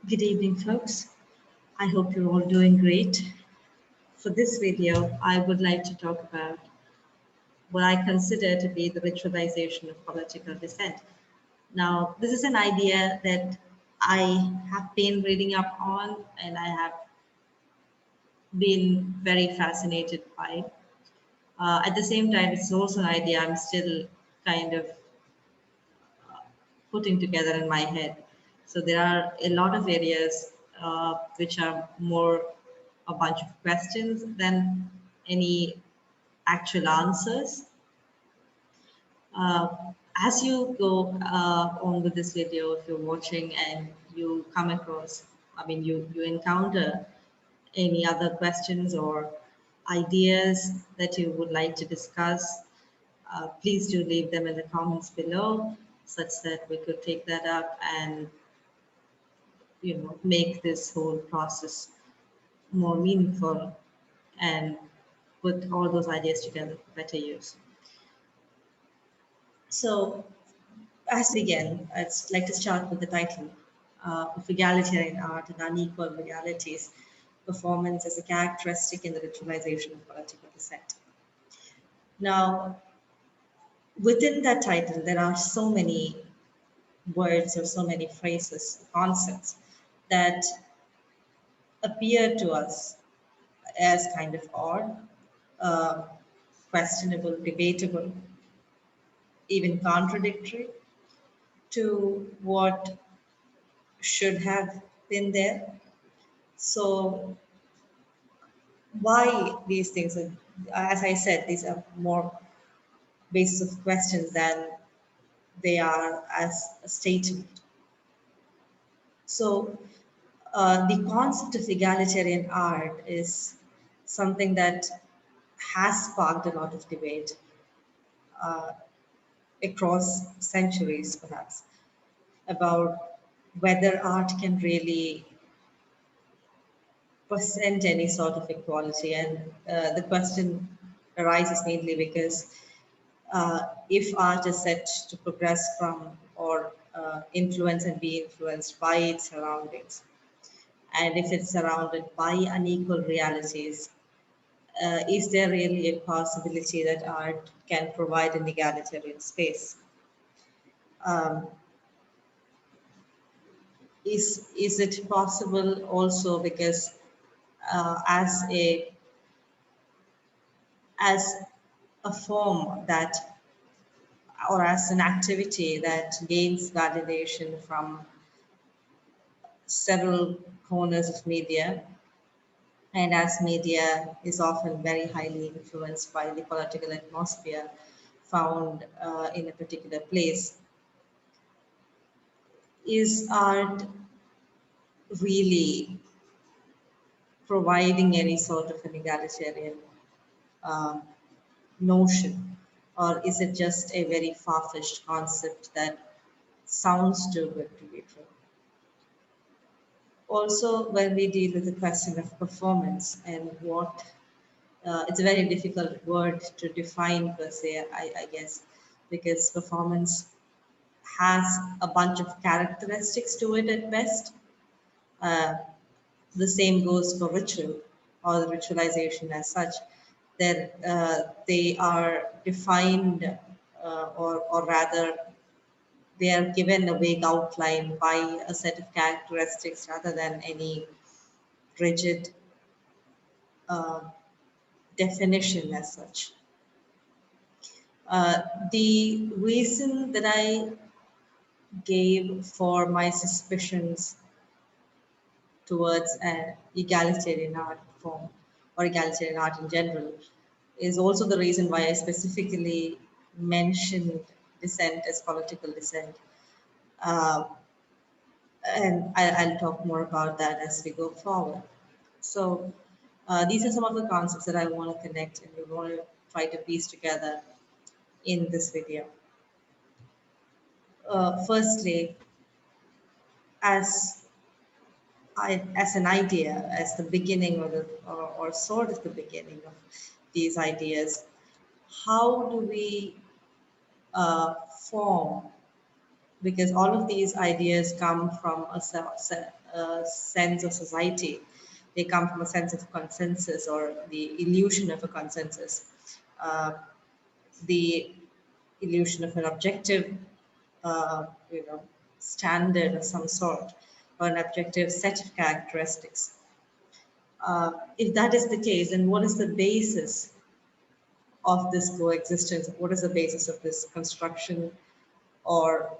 Good evening, folks. I hope you're all doing great. For this video, I would like to talk about what I consider to be the ritualization of political dissent. Now, this is an idea that I have been reading up on and I have been very fascinated by. At the same time, it's also an idea I'm still kind of putting together in my head. So there are a lot of areas which are more a bunch of questions than any actual answers. Uh, as you go on with this video, if you're watching and you come across, you encounter any other questions or ideas that you would like to discuss, please do leave them in the comments below such that we could take that up and make this whole process more meaningful and put all those ideas together for better use. So as we begin, I'd like to start with the title of Egalitarian Art and Unequal Realities, Performance as a Characteristic in the Ritualization of Political Dissent. Now, within that title, there are so many words or so many phrases, concepts that appear to us as kind of odd, uh, questionable, debatable, even contradictory to what should have been there. So why these things are, as I said, these are more basis of questions than they are as a statement. So the concept of egalitarian art is something that has sparked a lot of debate uh, across centuries, perhaps, about whether art can really present any sort of equality. And the question arises mainly because if art is set to progress from or influence and be influenced by its surroundings, and if it's surrounded by unequal realities, is there really a possibility that art can provide an egalitarian space? Um, is it possible also because as a form that or as an activity that gains validation from several corners of media, and as media is often very highly influenced by the political atmosphere found in a particular place, is art really providing any sort of an egalitarian um, notion, or is it just a very far-fetched concept that sounds too good to be true? Also, when we deal with the question of performance and what it's a very difficult word to define per se, I guess, because performance has a bunch of characteristics to it at best. Uh, the same goes for ritual or the ritualization as such. That they are defined, or rather, they are given a vague outline by a set of characteristics rather than any rigid uh, definition as such. The reason that I gave for my suspicions towards an egalitarian art form or egalitarian art in general is also the reason why I specifically mentioned dissent as political dissent. Uh, and I'll talk more about that as we go forward. So these are some of the concepts that I want to connect and we want to try to piece together in this video. Firstly, as as an idea, as the beginning or sort of the beginning of these ideas, how do we form? Because all of these ideas come from a sense of society. They come from a sense of consensus or the illusion of a consensus, uh, the illusion of an objective, you know, standard of some sort, or an objective set of characteristics. If that is the case, then what is the basis of this coexistence? What is the basis of this construction? Or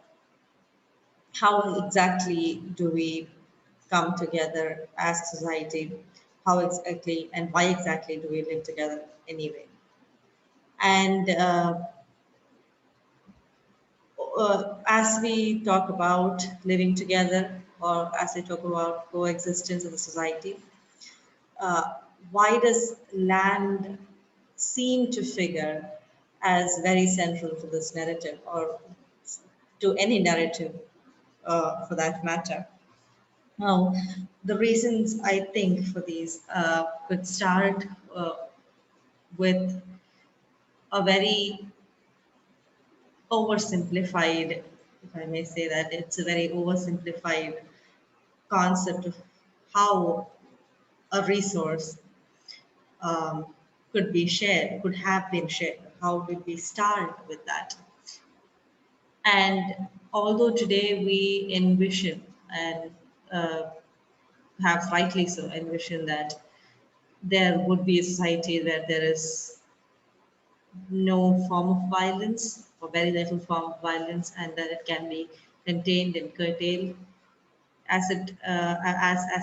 how exactly do we come together as a society? How exactly and why exactly do we live together anyway? And as we talk about living together, or as we talk about coexistence in the society, uh, why does land seem to figure as very central to this narrative, or to any narrative for that matter? Now, the reasons I think for these could start with a very oversimplified, if I may say that, it's a very oversimplified concept of how a resource could be shared, could have been shared. How did we start with that? And although today we envision, and uh, perhaps rightly so, envision that there would be a society where there is no form of violence or very little form of violence, and that it can be contained and curtailed as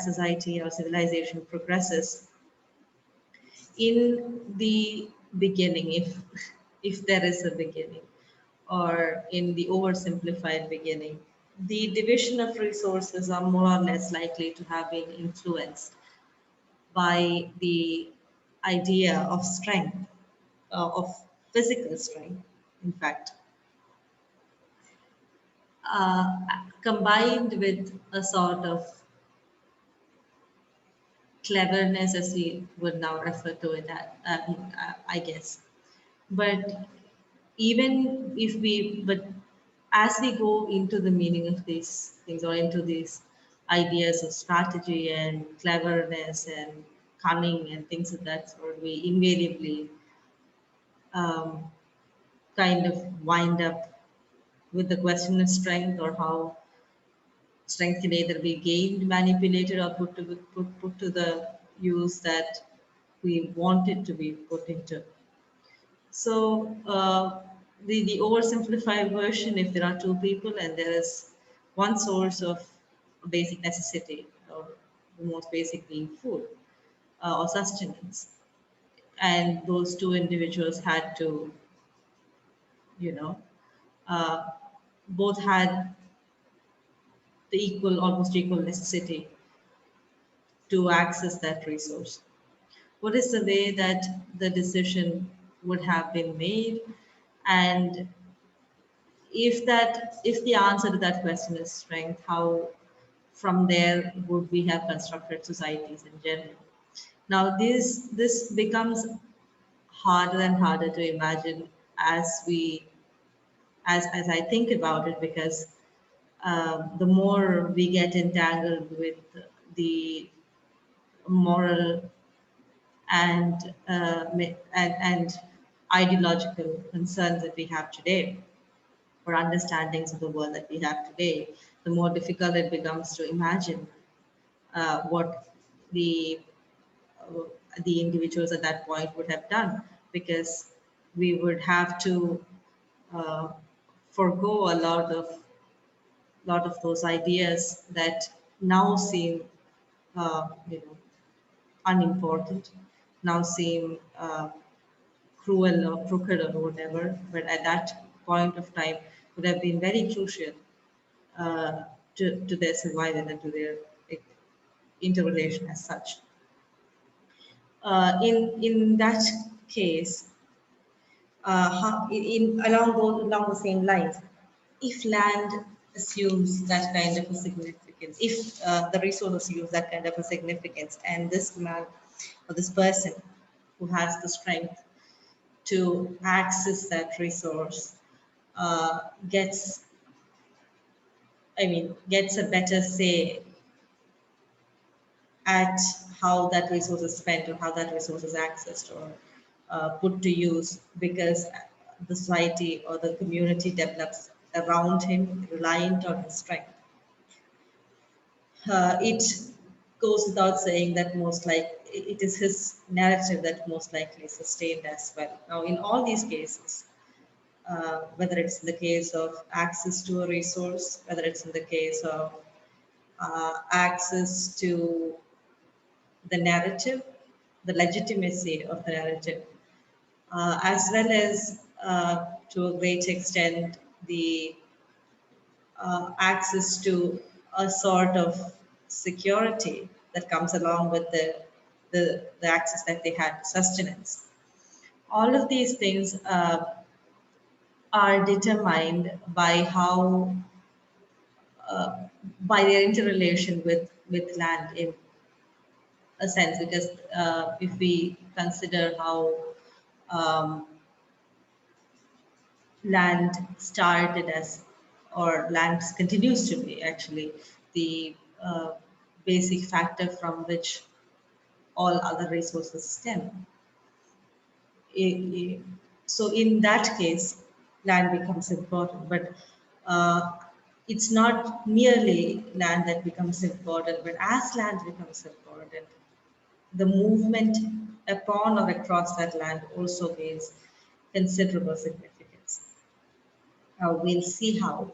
society or civilization progresses. In the beginning, if there is a beginning, or in the oversimplified beginning, the division of resources are more or less likely to have been influenced by the idea of strength, of physical strength, in fact, uh, combined with a sort of cleverness, as we would now refer to it, I guess. But but as we go into the meaning of these things, or into these ideas of strategy and cleverness and cunning and things of that sort, we invariably um, kind of wind up with the question of strength, or how strength can either be gained, manipulated, or put to the use that we want it to be put into. So the oversimplified version, if there are two people and there is one source of basic necessity, or the most basic being food or sustenance, and those two individuals had to, you know, uh, both had the almost equal necessity to access that resource. What is the way that the decision would have been made? And if the answer to that question is strength, how from there would we have constructed societies in general? Now this becomes harder and harder to imagine as I think about it, because the more we get entangled with the moral and ideological concerns that we have today, or understandings of the world that we have today, the more difficult it becomes to imagine what the uh, the individuals at that point would have done, because we would have to uh, forego a lot of those ideas that now seem you know, unimportant, now seem cruel or crooked or whatever, but at that point of time would have been very crucial to their survival and to their interrelation as such. In that case, along the same lines, if land assumes that kind of a significance, if the resource assumes that kind of a significance, and this man or this person who has the strength to access that resource gets, gets a better say at how that resource is spent or how that resource is accessed or put to use, because the society or the community develops around him, reliant on his strength. It goes without saying that most like it is his narrative that most likely sustained as well. Now, in all these cases, whether it's in the case of access to a resource, whether it's in the case of access to the narrative, the legitimacy of the narrative, as well as to a great extent the access to a sort of security that comes along with the access that they had to sustenance. All of these things are determined by how by their interrelation with land in a sense, because if we consider how um, land started as, or land continues to be actually the basic factor from which all other resources stem. I- So in that case, land becomes important, but uh, it's not merely land that becomes important, but as land becomes important, the movement upon or across that land also gains considerable significance. We'll see how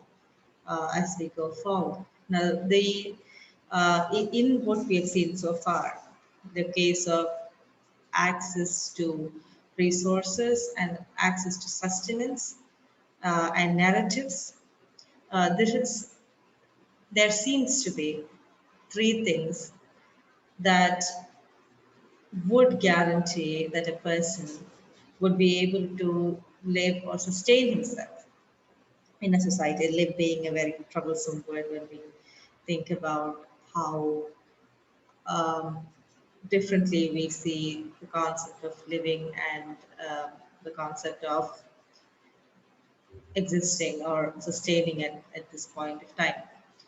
as we go forward. Now, in what we have seen so far, the case of access to resources and access to sustenance and narratives, this is there seems to be three things that would guarantee that a person would be able to live or sustain himself in a society. Live being a very troublesome word when we think about how um, differently we see the concept of living and the concept of existing or sustaining at this point of time.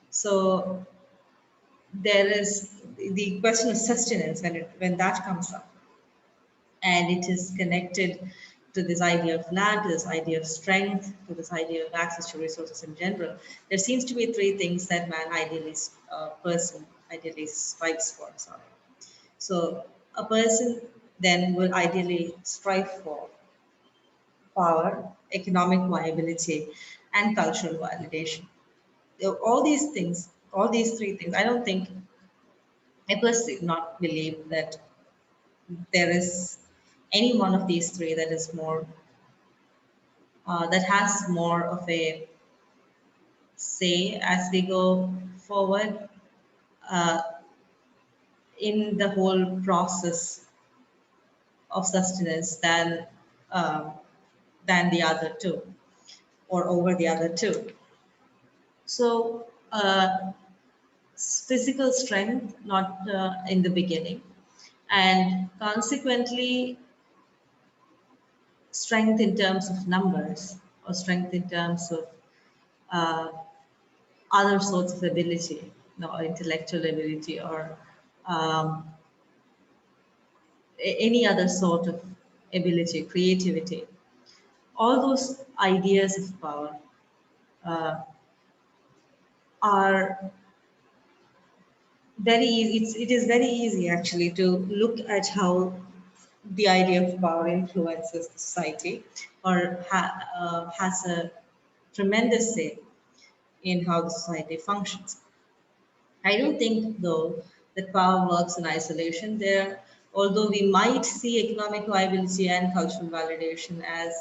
So there is the question of sustenance when that comes up, and it is connected to this idea of land, to this idea of strength, to this idea of access to resources in general. There seems to be three things that man ideally, person ideally strives for. Sorry. So a person then will ideally strive for power, economic viability, and cultural validation. All these things, all these three things, I don't think, I personally do not believe that there is any one of these three that is more, that has more of a say as we go forward uh, in the whole process of sustenance um, than the other two or over the other two. So physical strength, not in the beginning, and consequently strength in terms of numbers or strength in terms of uh, other sorts of ability, or intellectual ability, or um, any other sort of ability, creativity. All those ideas of power uh, are very easy. It is very easy actually to look at how the idea of power influences society or has a tremendous say in how the society functions. I don't think, though, that power works in isolation. Although we might see economic viability and cultural validation as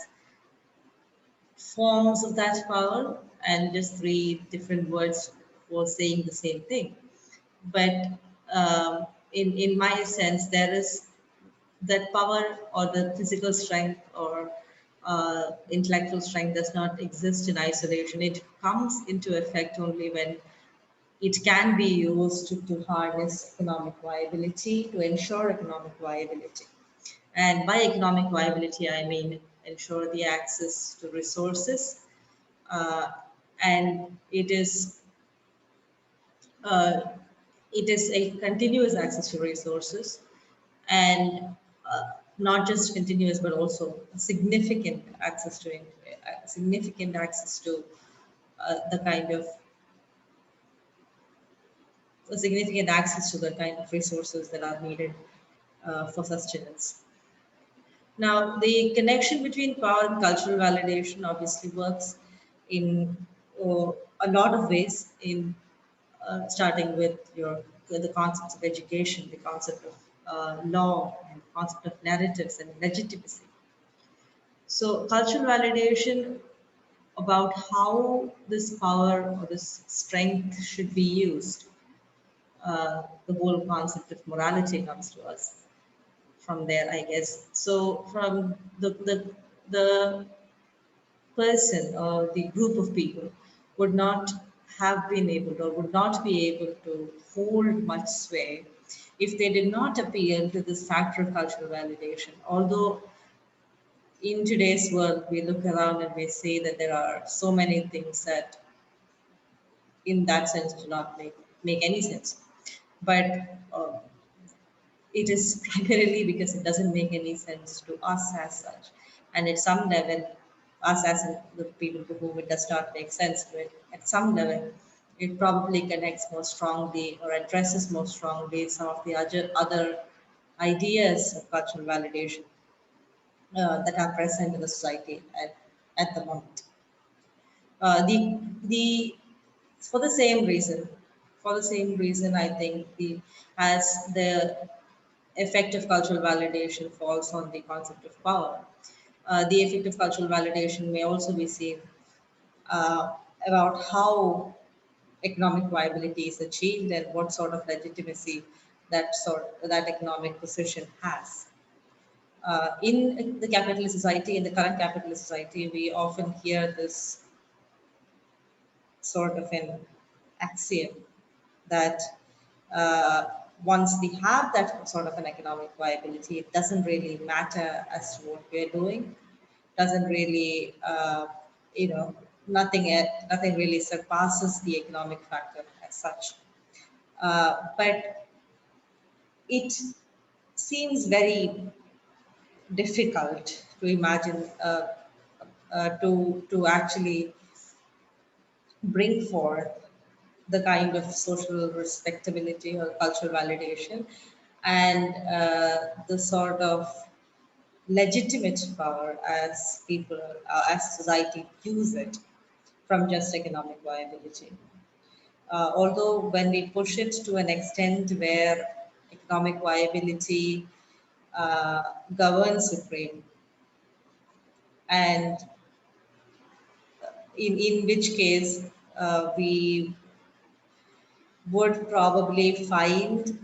forms of that power, and just three different words for saying the same thing. But in my sense, there is that power or the physical strength or intellectual strength does not exist in isolation. It comes into effect only when it can be used to harness economic viability, to ensure economic viability. And by economic viability, I mean ensure the access to resources. Uh, and it is It is a continuous access to resources, and not just continuous, but also significant access to the kind of a significant access to the kind of resources that are needed for sustenance. Now, the connection between power and cultural validation obviously works in a lot of ways. In starting with the concepts of education, the concept of law, and the concept of narratives and legitimacy. So, cultural validation about how this power or this strength should be used. The whole concept of morality comes to us from there, I guess. So, from the person or the group of people would not have been able or would not be able to hold much sway if they did not appeal to this factor of cultural validation. Although in today's world, we look around and we say that there are so many things that, in that sense, do not make any sense. But uh, it is primarily because it doesn't make any sense to us as such. And at some level, us as in the people to whom it does not make sense, but at some level, it probably connects more strongly or addresses more strongly some of the other ideas of cultural validation that are present in the society at the moment. The for the same reason, I think as the effect of cultural validation falls on the concept of power. The effect of cultural validation may also be seen uh, about how economic viability is achieved and what sort of legitimacy that economic position has. In the capitalist society, in the current capitalist society, we often hear this sort of an axiom that uh, once we have that sort of an economic viability, it doesn't really matter as to what we're doing. Doesn't really, you know, nothing really surpasses the economic factor as such. But it seems very difficult to imagine to actually bring forth the kind of social respectability or cultural validation and the sort of legitimate power as people, as society use it from just economic viability. Although when we push it to an extent where economic viability governs supreme, and in which case we would probably find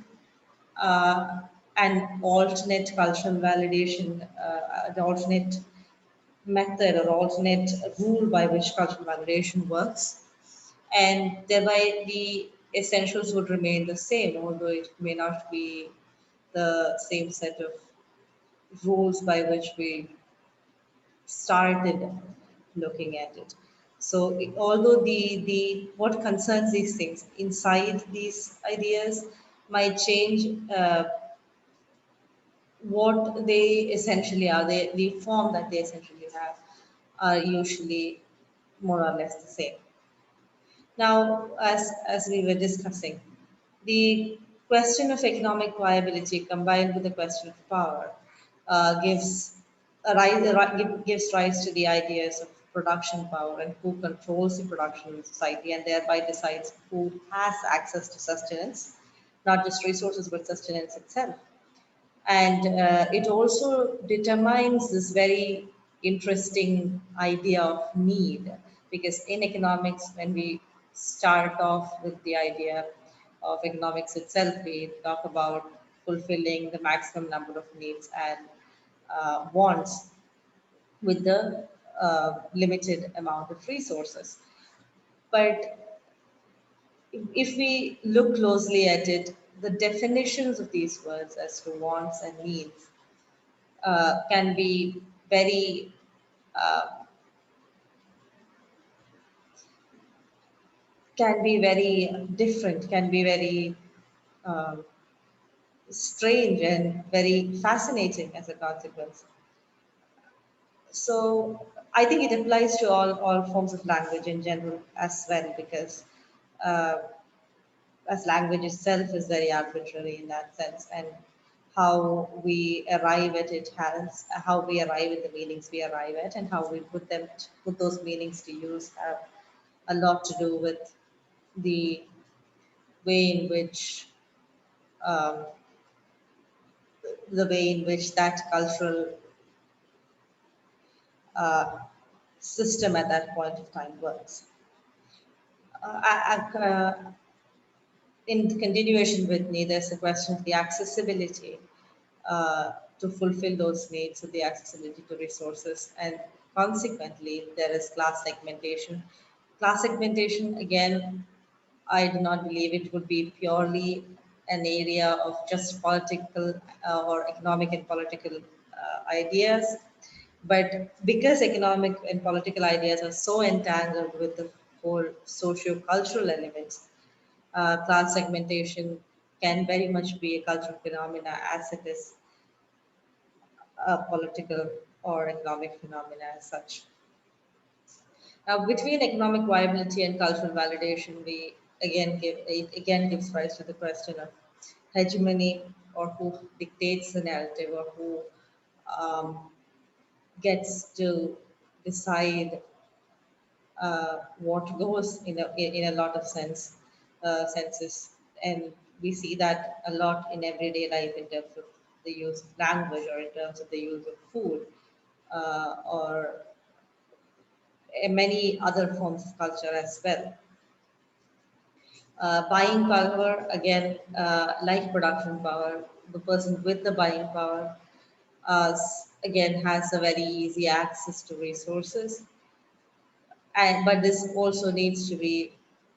an alternate cultural validation, an alternate method or alternate rule by which cultural validation works. And thereby the essentials would remain the same, although it may not be the same set of rules by which we started looking at it. So, although the what concerns these things inside these ideas might change, what they essentially are, the form that they essentially have, are usually more or less the same. Now, as we were discussing, the question of economic viability combined with the question of power gives rise to the ideas of production power and who controls the production in society and thereby decides who has access to sustenance, not just resources but sustenance itself. And it also determines this very interesting idea of need, because in economics, when we start off with the idea of economics itself, we talk about fulfilling the maximum number of needs and wants with the limited amount of resources. But if we look closely at it, the definitions of these words as to wants and needs can be very different, can be very um, strange and very fascinating as a consequence. So I think it applies to all forms of language in general as well, because uh, as language itself is very arbitrary in that sense, and how we arrive at it has how we arrive at the meanings we arrive at, and how we put those meanings to use have a lot to do with the way in which um, that cultural uh, system at that point of time works. In continuation with me, there's a question of the accessibility to fulfill those needs, of the accessibility to resources, and consequently, there is class segmentation. Class segmentation, again, I do not believe it would be purely an area of just political or economic and political ideas. But because economic and political ideas are so entangled with the whole socio-cultural elements, class segmentation can very much be a cultural phenomena as it is a political or economic phenomena as such. Now, between economic viability and cultural validation, it again gives rise to the question of hegemony, or who dictates the narrative, or who um, gets to decide what goes in a lot of senses, and we see that a lot in everyday life in terms of the use of language, or in terms of the use of food, or many other forms of culture as well. Buying power, again, like production power, the person with the buying power, again, has a very easy access to resources. And but this also needs to be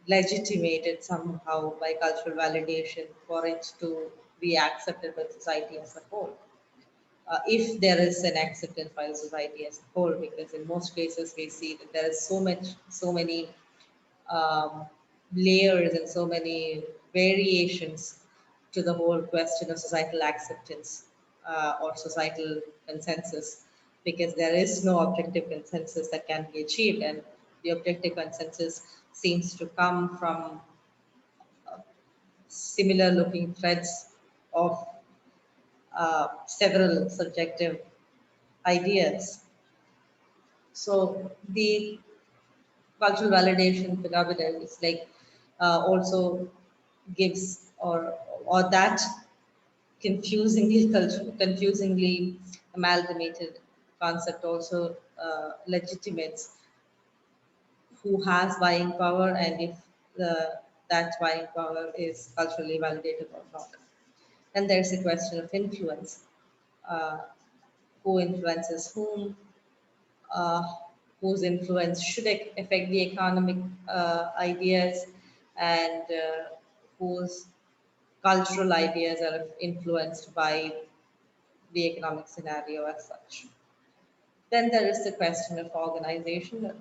legitimated somehow by cultural validation for it to be accepted by society as a whole. If there is an acceptance by the society as a whole, because in most cases we see that there is so many um, layers and so many variations to the whole question of societal acceptance or societal consensus, because there is no objective consensus that can be achieved, and the objective consensus seems to come from similar looking threads of several subjective ideas. So the cultural validation phenomenon is like also gives or that confusingly amalgamated concept also legitimates who has buying power, and if that buying power is culturally validated or not. Then there's a question of influence. Uh, who influences whom? uh, whose influence should affect the economic ideas, and whose cultural ideas are influenced by the economic scenario as such. Then there is the question of organization,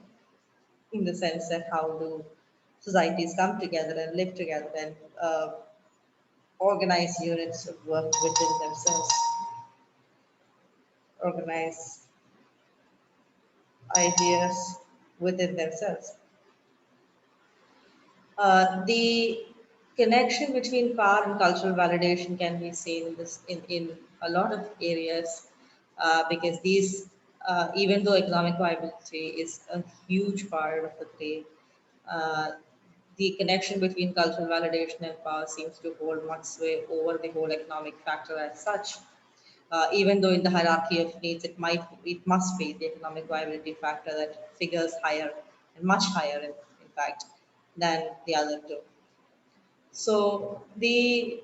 in the sense that how do societies come together and live together and organize units of work within themselves, organize ideas within themselves. The connection between power and cultural validation can be seen in a lot of areas, because even though economic viability is a huge part of the play, uh, the connection between cultural validation and power seems to hold much sway over the whole economic factor as such. Even though in the hierarchy of needs, it must be the economic viability factor that figures higher, and much higher, in fact, than the other two. So the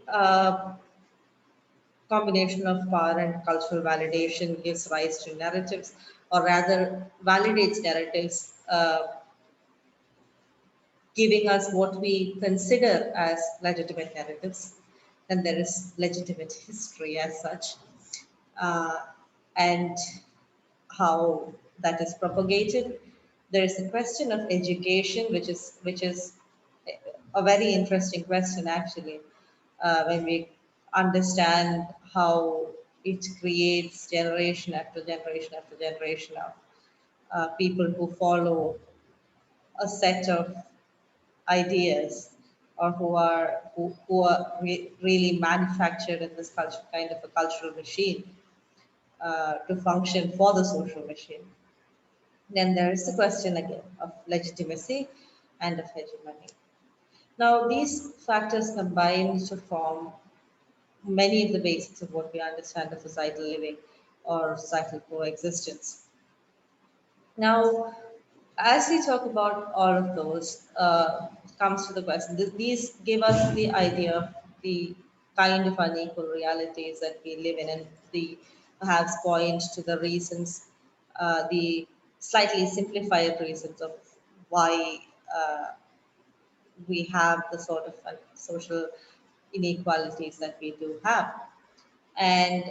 combination of power and cultural validation gives rise to narratives, or rather validates narratives, giving us what we consider as legitimate narratives. Then there is legitimate history as such, uh, and how that is propagated. There is a question of education, which is a very interesting question actually. when we understand how it creates generation after generation after generation of people who follow a set of ideas, or who are really manufactured in this culture, kind of a cultural machine, to function for the social machine. Then there is the question again of legitimacy and of hegemony. Now, these factors combine to form many of the basics of what we understand of societal living or societal coexistence. Now, as we talk about all of those, comes to the question. These give us the idea of the kind of unequal realities that we live in, and the perhaps point to the reasons, the slightly simplified reasons of why we have the sort of social inequalities that we do have. And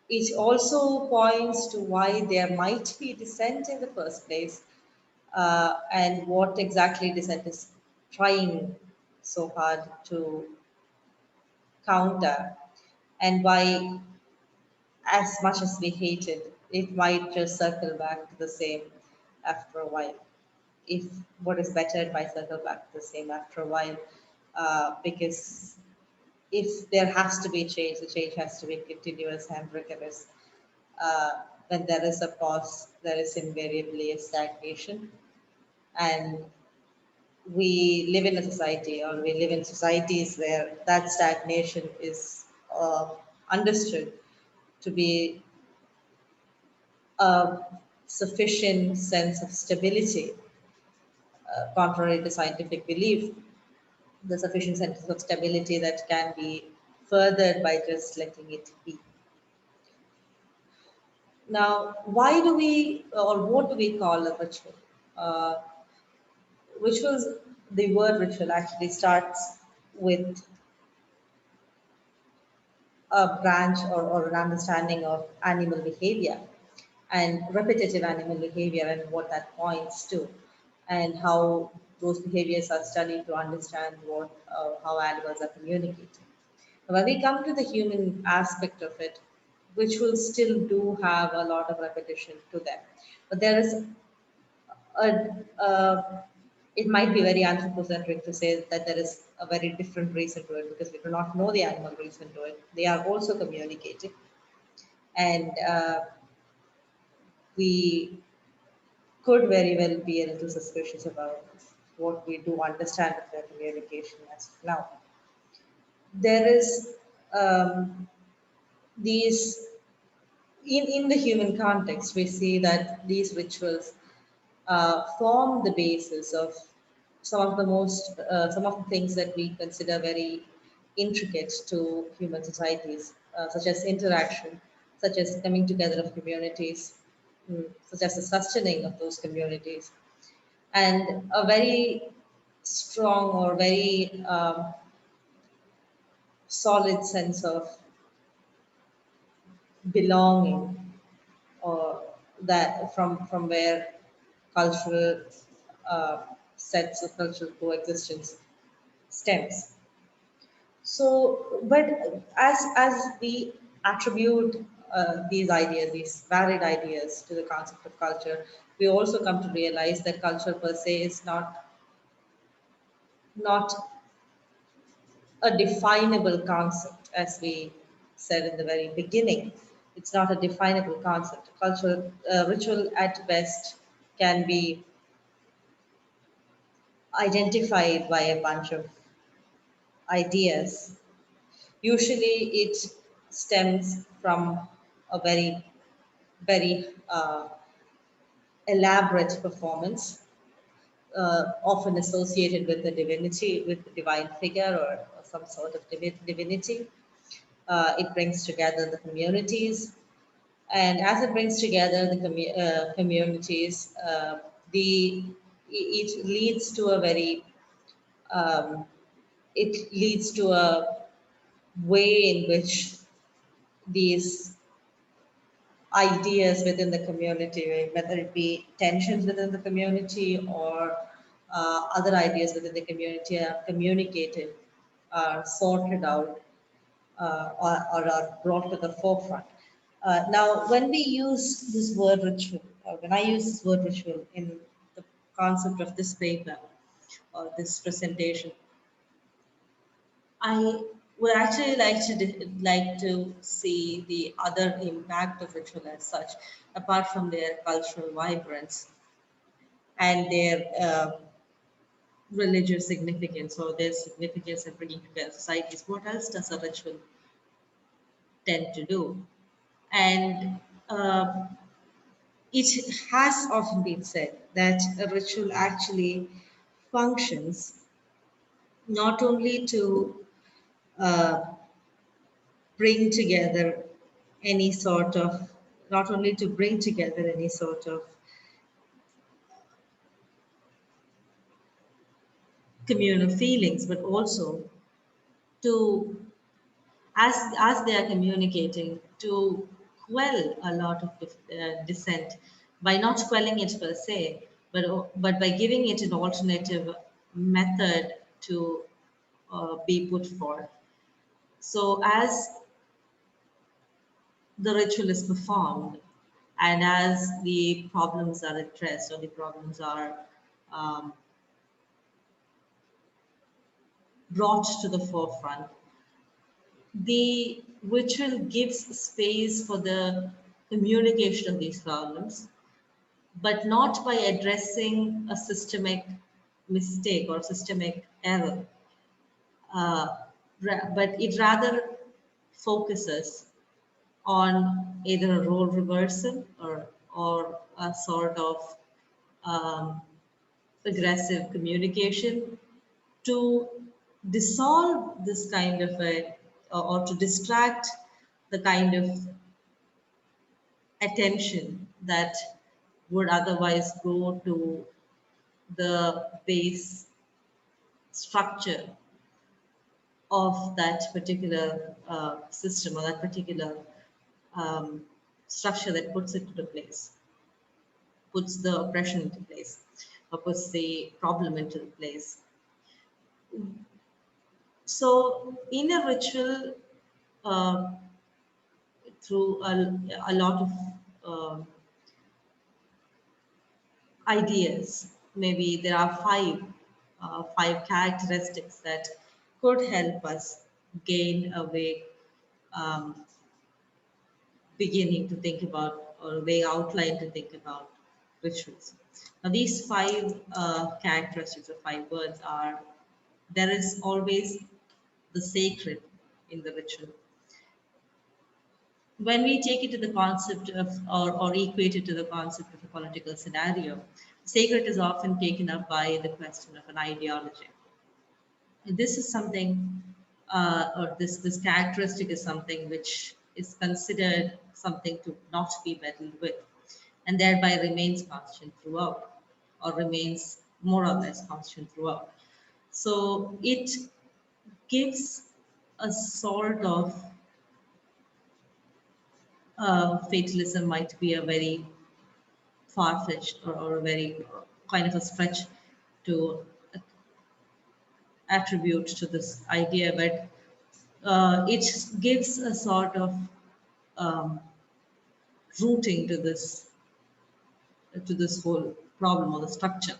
it also points to why there might be dissent in the first place, and what exactly dissent is trying so hard to counter, and why, as much as we hate it, it might just circle back to the same after a while. If what is better, it might circle back to the same after a while, because if there has to be change, the change has to be continuous and rigorous. When there is a pause, there is invariably a stagnation. And we live in a society, or we live in societies where that stagnation is understood to be a sufficient sense of stability, contrary to scientific belief, the sufficient sense of stability that can be furthered by just letting it be. Now, why do we, or what do we call a ritual? Uh, Rituals, the word ritual actually starts with a branch, or an understanding of animal behavior and repetitive animal behavior, and what that points to, and how those behaviors are studied to understand how animals are communicating. When we come to the human aspect of it, rituals still do have a lot of repetition to them, but there is a it might be very anthropocentric to say that there is a very different reason to it, because we do not know the animal reason to it. They are also communicating, and we could very well be a little suspicious about what we do understand of their communication as of now. There is these in the human context, we see that these rituals form the basis of some of the things that we consider very intricate to human societies, such as interaction, such as coming together of communities, such as the sustaining of those communities, and a very strong, or very solid sense of belonging, or that from where cultural sets of cultural coexistence stems. So, but as we attribute these ideas, these varied ideas, to the concept of culture, we also come to realize that culture per se is not a definable concept, as we said in the very beginning. It's not a definable concept. Cultural ritual at best can be identified by a bunch of ideas. Usually, it stems from a very elaborate performance, often associated with the divinity, with the divine figure, or some sort of divinity. It brings together the communities, and as it brings together the communities, the it leads to a very um, it leads to a way in which these ideas within the community, whether it be tensions within the community, or other ideas within the community, are communicated are sorted out or are brought to the forefront. Now, when we use this word ritual, or when I use this word ritual in the concept of this paper or this presentation, I would actually like to see the other impact of ritual as such, apart from their cultural vibrance and their religious significance or their significance in bringing together societies. What else does a ritual tend to do? And it has often been said that a ritual actually functions not only to uh, bring together any sort of, not only to bring together any sort of communal feelings, but also to, as they are communicating, to quell a lot of dissent by not quelling it per se, but by giving it an alternative method to be put forth. So as the ritual is performed and as the problems are addressed or the problems are um, brought to the forefront, the ritual gives space for the communication of these problems, but not by addressing a systemic mistake or systemic error, uh, but it rather focuses on either a role reversal or a sort of um, aggressive communication to dissolve this kind of a, or to distract the kind of attention that would otherwise go to the base structure of that particular system or that particular um, structure that puts it into place, puts the oppression into place, or puts the problem into place. So, in a ritual, uh, through a lot of ideas, maybe there are five characteristics that could help us gain a way um, beginning to think about or a way outline to think about rituals. Now, these five characteristics or five words are: there is always the sacred in the ritual. When we take it to the concept of, or equate it to the concept of a political scenario, sacred is often taken up by the question of an ideology. This is something, or this characteristic is something which is considered something to not be meddled with, and thereby remains constant throughout, or remains more or less constant throughout. So it gives a sort of fatalism might be a very far-fetched or a very kind of a stretch to attribute to this idea, but it gives a sort of um, rooting to this whole problem or the structure,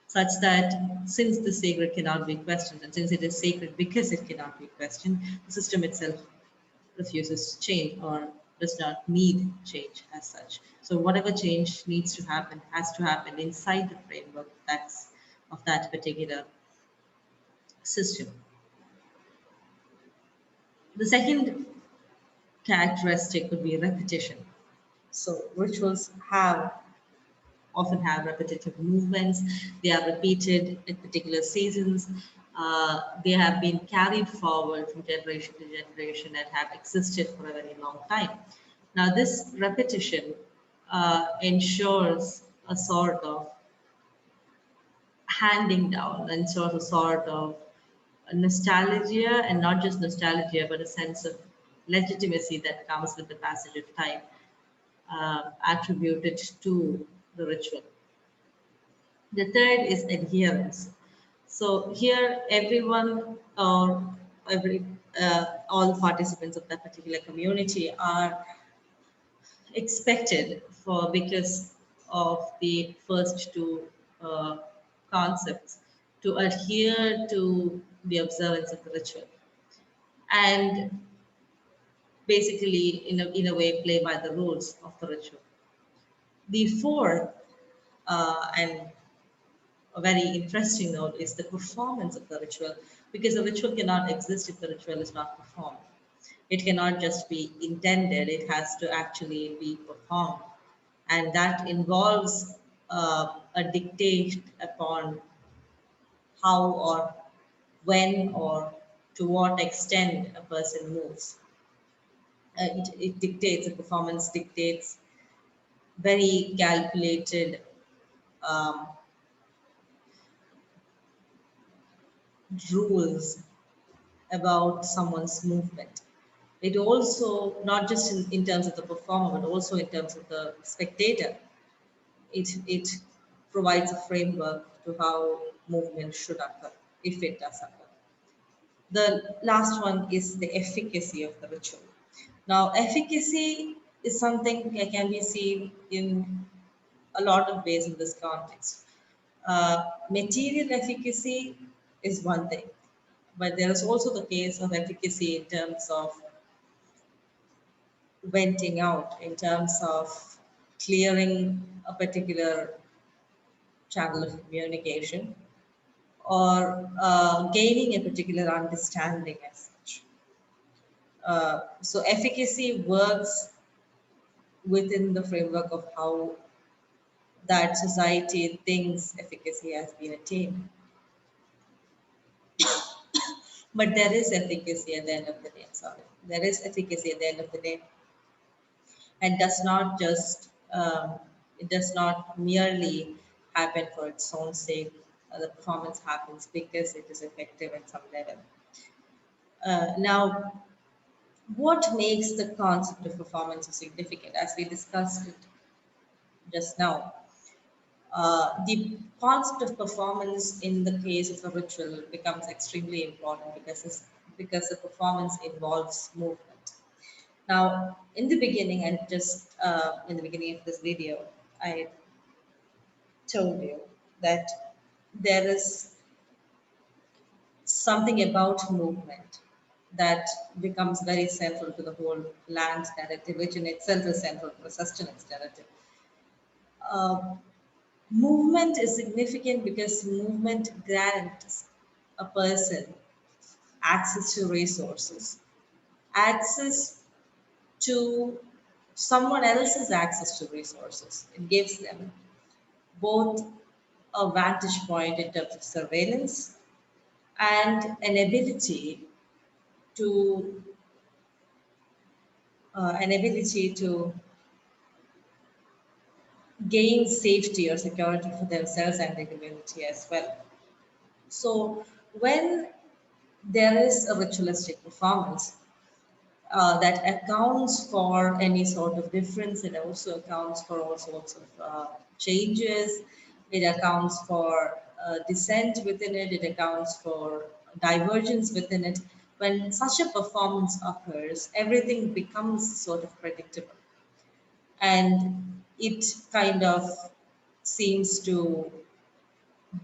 such that since the sacred cannot be questioned, and since it is sacred because it cannot be questioned, the system itself refuses to change or does not need change as such. So whatever change needs to happen has to happen inside the framework that's of that particular system. The second characteristic would be repetition. So rituals often have repetitive movements. They are repeated at particular seasons. They have been carried forward from generation to generation and have existed for a very long time. Now, this repetition ensures a sort of handing down and sort of nostalgia, and not just nostalgia, but a sense of legitimacy that comes with the passage of time, attributed to the ritual. The third is adherence. So here, everyone or every all the participants of that particular community are expected for because of the first two uh, concepts to adhere to the observance of the ritual and basically in a way play by the rules of the ritual. The fourth and a very interesting note is the performance of the ritual, because the ritual cannot exist if the ritual is not performed. It cannot just be intended, it has to actually be performed. And that involves a dictate upon how or when or to what extent a person moves. It dictates, the performance dictates very calculated um, rules about someone's movement. It also, not just in terms of the performer, but also in terms of the spectator, it provides a framework to how movement should occur, if it does occur. The last one is the efficacy of the ritual. Now, efficacy is something that can be seen in a lot of ways in this context. Material efficacy is one thing, but there is also the case of efficacy in terms of venting out, in terms of clearing a particular channel of communication or gaining a particular understanding as such. So efficacy works within the framework of how that society thinks efficacy has been attained. But there is efficacy at the end of the day. Sorry, there is efficacy at the end of the day, and does not just it does not merely happen for its own sake. The performance happens because it is effective at some level. Now, what makes the concept of performance so significant? As we discussed it just now, the concept of performance in the case of a ritual becomes extremely important because the performance involves movement. Now, in the beginning, and just in the beginning of this video, I told you that there is something about movement that becomes very central to the whole land narrative, which in itself is central to the sustenance narrative. Uh, Movement is significant because movement grants a person access to resources, access to someone else's access to resources. It gives them both a vantage point in terms of surveillance and to an ability to gain safety or security for themselves and the community as well. So when there is a ritualistic performance that accounts for any sort of difference, it also accounts for all sorts of changes, it accounts for dissent within it, it accounts for divergence within it. When such a performance occurs, everything becomes sort of predictable, and it kind of seems to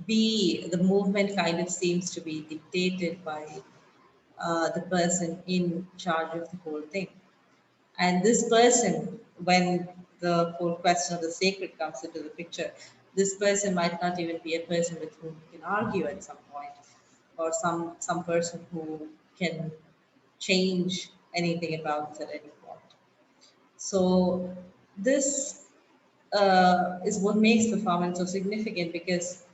the movement kind of seems to be dictated by the person in charge of the whole thing. And this person, when the whole question of the sacred comes into the picture, this person might not even be a person with whom you can argue at some point, or some person who can change anything about it at any point. So this is what makes performance so significant, because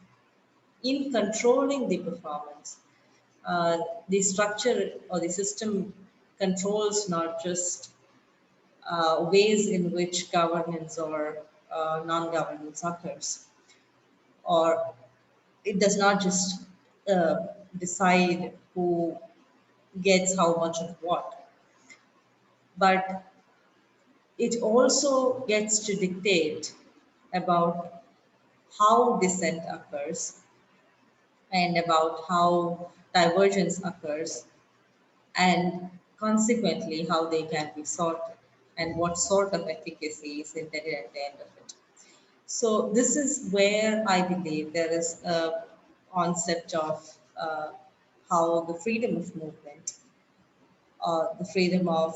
in controlling the performance, uh, the structure or the system controls not just ways in which governance or non-governance occurs, or it does not just decide who gets how much of what, but it also gets to dictate about how dissent occurs and about how divergence occurs and consequently how they can be sorted and what sort of efficacy is intended at the end of it. So this is where I believe there is a concept of how the freedom of movement, the freedom of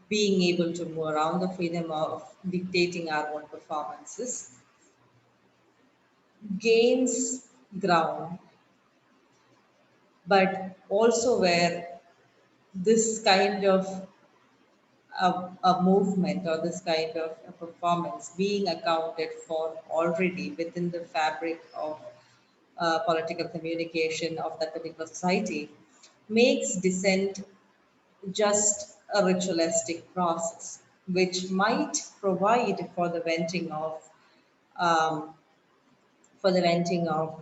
being able to move around, the freedom of dictating our own performances, gains ground, but also where this kind of a movement or this kind of a performance being accounted for already within the fabric of political communication of that particular society makes dissent just a ritualistic process, which might provide um, for the venting of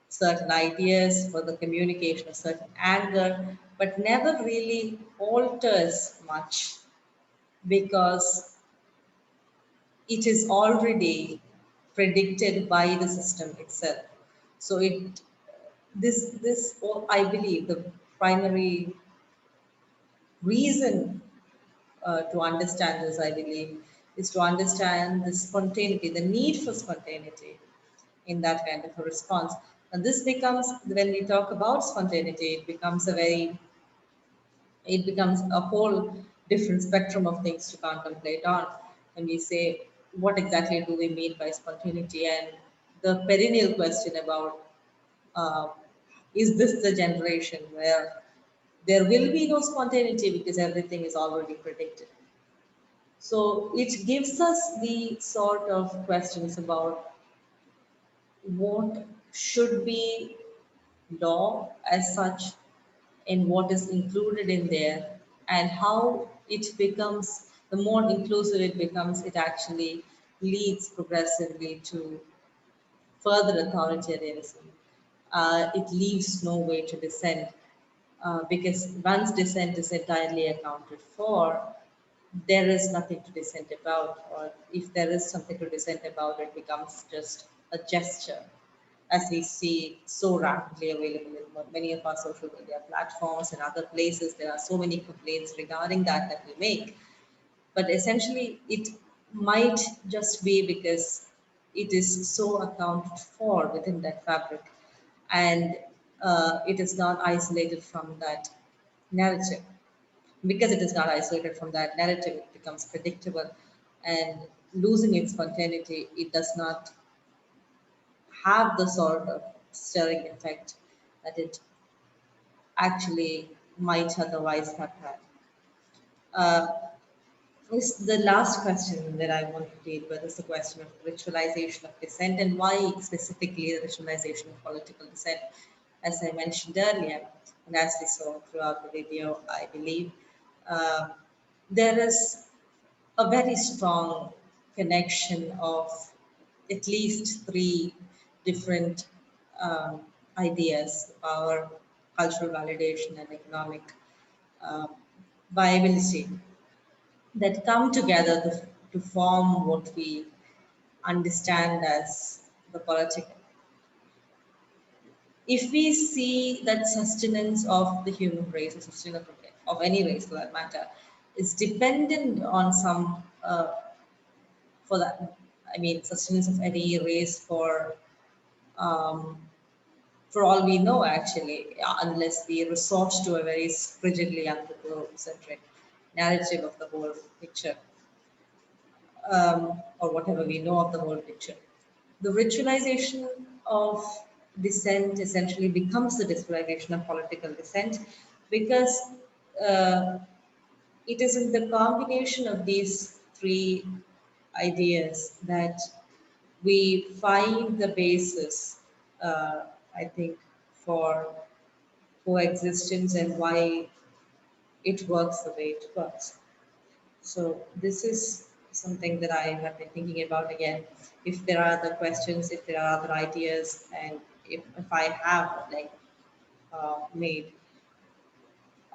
certain ideas, for the communication of certain anger, but never really alters much because it is already predicted by the system itself. So I believe the primary reason to understand this, I believe, is to understand the spontaneity, the need for spontaneity in that kind of a response. And this becomes, when we talk about spontaneity, it becomes a whole different spectrum of things to contemplate on when we say what exactly do we mean by spontaneity, and the perennial question about uh, is this the generation where there will be no spontaneity because everything is already predicted. So it gives us the sort of questions about what should be law as such and what is included in there, and how it becomes, the more inclusive it becomes, it actually leads progressively to further authoritarianism. It leaves no way to dissent because once dissent is entirely accounted for, there is nothing to dissent about, or if there is something to dissent about, it becomes just a gesture, as we see so rapidly available in many of our social media platforms and other places. There are so many complaints regarding that we make. But essentially, it might just be because it is so accounted for within that fabric, and it is not isolated from that narrative. Because it is not isolated from that narrative, it becomes predictable, and losing its spontaneity, it does not have the sort of stirring effect that it actually might otherwise have had. Is the last question that I want to deal with is the question of ritualization of dissent, and why specifically the ritualization of political dissent. As I mentioned earlier, and as we saw throughout the video, I believe uh, there is a very strong connection of at least three different ideas: power, cultural validation, and economic uh, viability, that come together to form what we understand as the political. If we see that sustenance of the human race, or sustenance of any race for that matter, is dependent on some, for that, I mean, sustenance of any race um, for all we know, actually, unless we resort to a very rigidly anthropocentric narrative of the whole picture, or whatever we know of the whole picture. The ritualization of dissent essentially becomes the discretization of political dissent because uh, it is in the combination of these three ideas that we find the basis, I think, for coexistence and why it works the way it works. So this is something that I have been thinking about again. If there are other questions, if there are other ideas, and if I have like made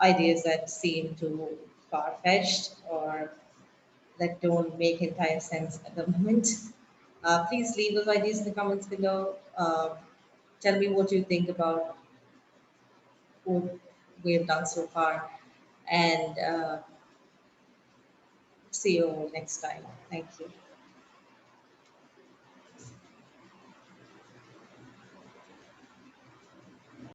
ideas that seem too far fetched or that don't make entire sense at the moment, please leave those ideas in the comments below. Tell me what you think about hope we've done so far. And see you next time. Thank you.